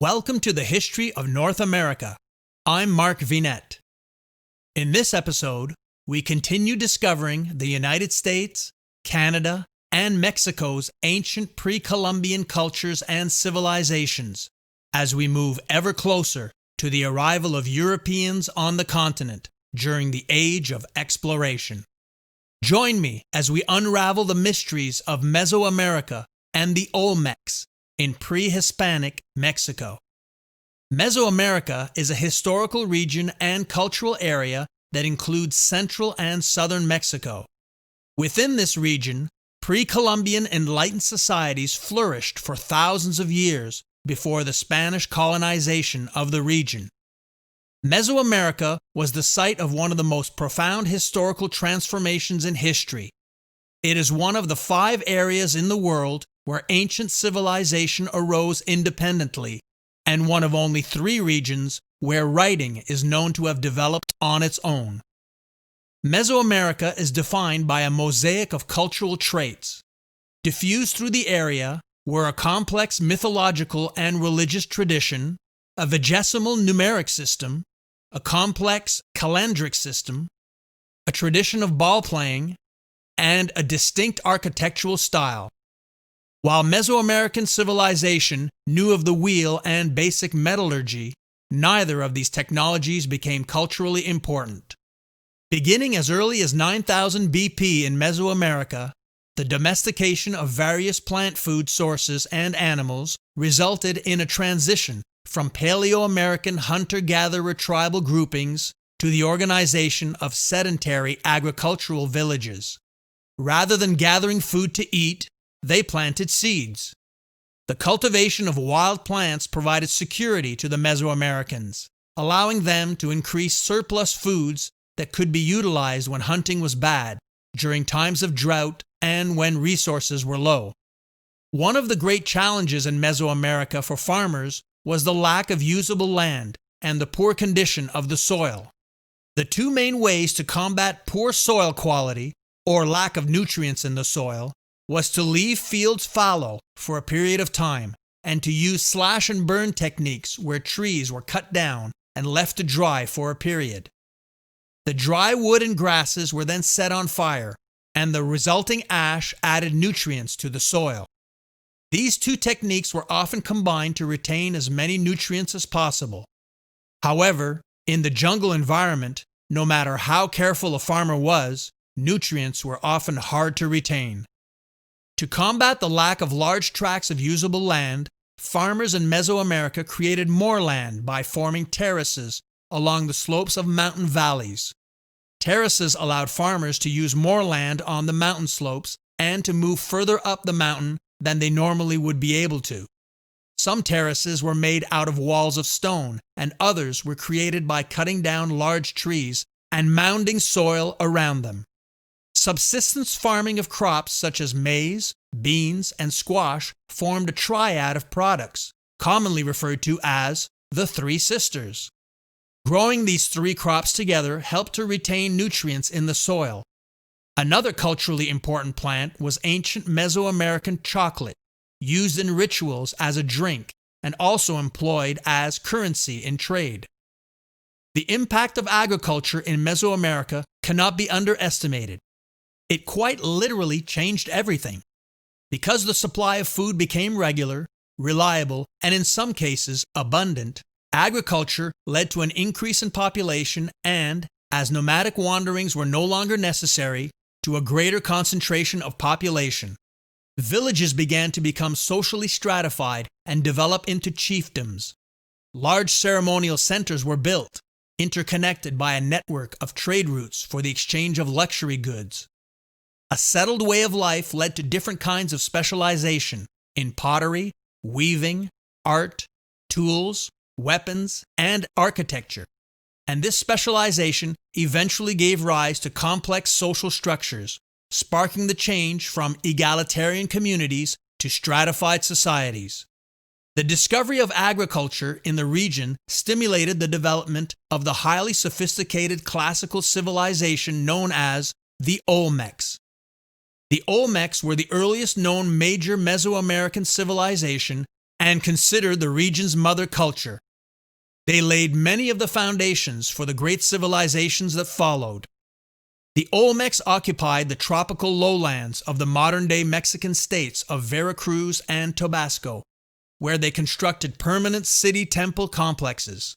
Welcome to the History of North America. I'm Mark Vinet. In this episode, we continue discovering the United States, Canada, and Mexico's ancient pre-Columbian cultures and civilizations as we move ever closer to the arrival of Europeans on the continent during the Age of Exploration. Join me as we unravel the mysteries of Mesoamerica and the Olmecs in pre-Hispanic Mexico. Mesoamerica is a historical region and cultural area that includes central and southern Mexico. Within this region, pre-Columbian enlightened societies flourished for thousands of years before the Spanish colonization of the region. Mesoamerica was the site of one of the most profound historical transformations in history. It is one of the 5 areas in the world where ancient civilization arose independently, and one of only 3 regions where writing is known to have developed on its own. Mesoamerica is defined by a mosaic of cultural traits. Diffused through the area were a complex mythological and religious tradition, a vigesimal numeric system, a complex calendric system, a tradition of ball playing, and a distinct architectural style. While Mesoamerican civilization knew of the wheel and basic metallurgy, neither of these technologies became culturally important. Beginning as early as 9000 BP in Mesoamerica, the domestication of various plant food sources and animals resulted in a transition from Paleo-American hunter-gatherer tribal groupings to the organization of sedentary agricultural villages. Rather than gathering food to eat, they planted seeds. The cultivation of wild plants provided security to the Mesoamericans, allowing them to increase surplus foods that could be utilized when hunting was bad, during times of drought, and when resources were low. One of the great challenges in Mesoamerica for farmers was the lack of usable land and the poor condition of the soil. The 2 main ways to combat poor soil quality, or lack of nutrients in the soil, was to leave fields fallow for a period of time and to use slash and burn techniques where trees were cut down and left to dry for a period. The dry wood and grasses were then set on fire, and the resulting ash added nutrients to the soil. These 2 techniques were often combined to retain as many nutrients as possible. However, in the jungle environment, no matter how careful a farmer was, nutrients were often hard to retain. To combat the lack of large tracts of usable land, farmers in Mesoamerica created more land by forming terraces along the slopes of mountain valleys. Terraces allowed farmers to use more land on the mountain slopes and to move further up the mountain than they normally would be able to. Some terraces were made out of walls of stone, and others were created by cutting down large trees and mounding soil around them. Subsistence farming of crops such as maize, beans, and squash formed a triad of products, commonly referred to as the 3 sisters. Growing these 3 crops together helped to retain nutrients in the soil. Another culturally important plant was ancient Mesoamerican chocolate, used in rituals as a drink and also employed as currency in trade. The impact of agriculture in Mesoamerica cannot be underestimated. It quite literally changed everything. Because the supply of food became regular, reliable, and in some cases abundant, agriculture led to an increase in population and, as nomadic wanderings were no longer necessary, to a greater concentration of population. Villages began to become socially stratified and develop into chiefdoms. Large ceremonial centers were built, interconnected by a network of trade routes for the exchange of luxury goods. A settled way of life led to different kinds of specialization in pottery, weaving, art, tools, weapons, and architecture. And this specialization eventually gave rise to complex social structures, sparking the change from egalitarian communities to stratified societies. The discovery of agriculture in the region stimulated the development of the highly sophisticated classical civilization known as the Olmecs. The Olmecs were the earliest known major Mesoamerican civilization and considered the region's mother culture. They laid many of the foundations for the great civilizations that followed. The Olmecs occupied the tropical lowlands of the modern-day Mexican states of Veracruz and Tabasco, where they constructed permanent city temple complexes.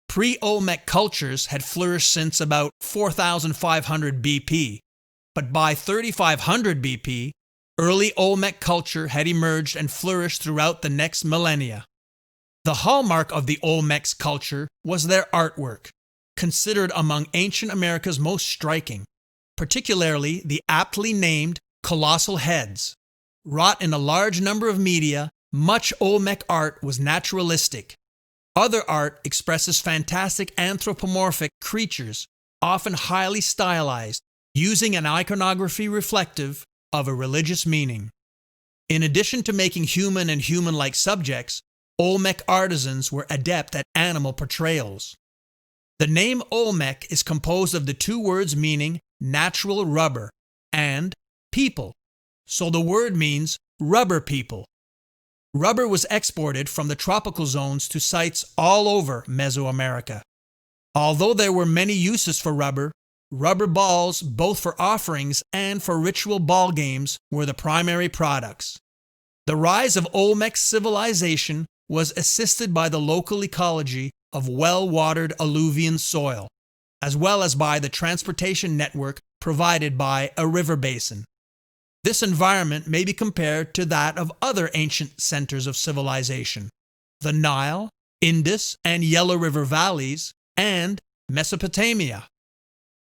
Pre-Olmec cultures had flourished since about 4500 BP, but by 3500 BP, early Olmec culture had emerged and flourished throughout the next millennia. The hallmark of the Olmecs culture was their artwork, considered among ancient America's most striking, particularly the aptly named colossal heads. Wrought in a large number of media, much Olmec art was naturalistic. Other art expresses fantastic anthropomorphic creatures, often highly stylized, using an iconography reflective of a religious meaning. In addition to making human and human-like subjects, Olmec artisans were adept at animal portrayals. The name Olmec is composed of the two words meaning natural rubber and people, so the word means rubber people. Rubber was exported from the tropical zones to sites all over Mesoamerica. Although there were many uses for rubber, rubber balls, both for offerings and for ritual ball games, were the primary products. The rise of Olmec civilization was assisted by the local ecology of well-watered alluvian soil, as well as by the transportation network provided by a river basin. This environment may be compared to that of other ancient centers of civilization: the Nile, Indus, and Yellow River valleys, and Mesopotamia.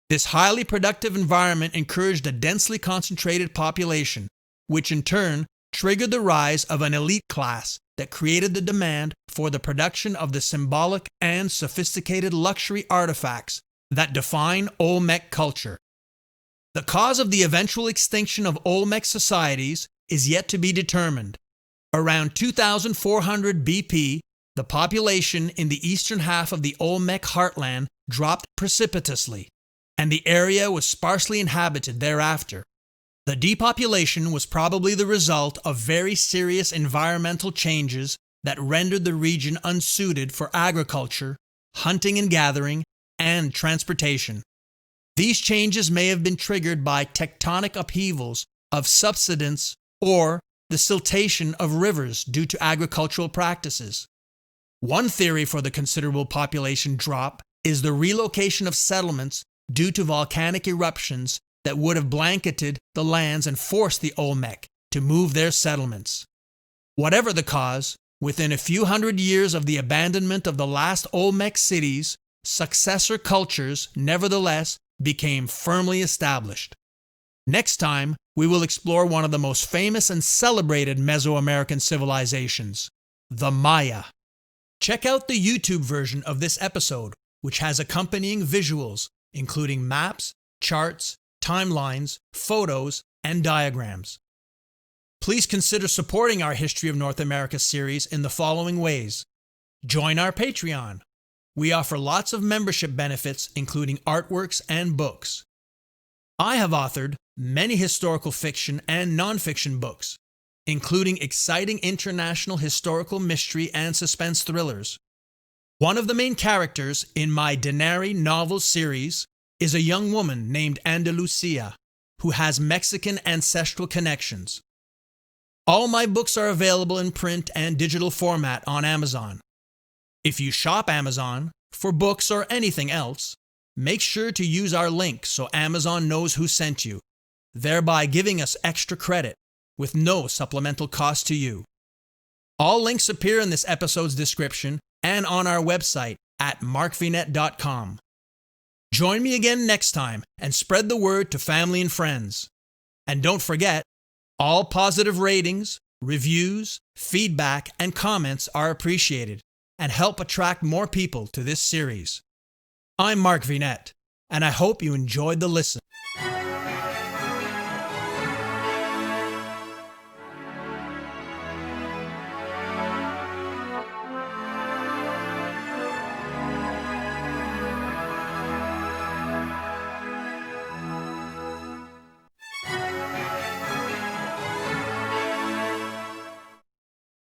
This highly productive environment encouraged a densely concentrated population, which in turn triggered the rise of an elite class that created the demand for the production of the symbolic and sophisticated luxury artifacts that define Olmec culture. The cause of the eventual extinction of Olmec societies is yet to be determined. Around 2400 BP, the population in the eastern half of the Olmec heartland dropped precipitously, and the area was sparsely inhabited thereafter. The depopulation was probably the result of very serious environmental changes that rendered the region unsuited for agriculture, hunting and gathering, and transportation. These changes may have been triggered by tectonic upheavals of subsidence or the siltation of rivers due to agricultural practices. One theory for the considerable population drop is the relocation of settlements due to volcanic eruptions that would have blanketed the lands and forced the Olmec to move their settlements. Whatever the cause, within a few hundred years of the abandonment of the last Olmec cities, successor cultures, nevertheless, became firmly established. Next time, we will explore one of the most famous and celebrated Mesoamerican civilizations, the Maya. Check out the YouTube version of this episode, which has accompanying visuals, including maps, charts, timelines, photos, and diagrams. Please consider supporting our History of North America series in the following ways. Join our Patreon. We offer lots of membership benefits, including artworks and books. I have authored many historical fiction and nonfiction books, including exciting international historical mystery and suspense thrillers. One of the main characters in my Denari novel series is a young woman named Andalucia, who has Mexican ancestral connections. All my books are available in print and digital format on Amazon. If you shop Amazon for books or anything else, make sure to use our link so Amazon knows who sent you, thereby giving us extra credit with no supplemental cost to you. All links appear in this episode's description and on our website at markvinet.com. Join me again next time and spread the word to family and friends. And don't forget, all positive ratings, reviews, feedback, and comments are appreciated and help attract more people to this series. I'm Mark Vinet, and I hope you enjoyed the listen.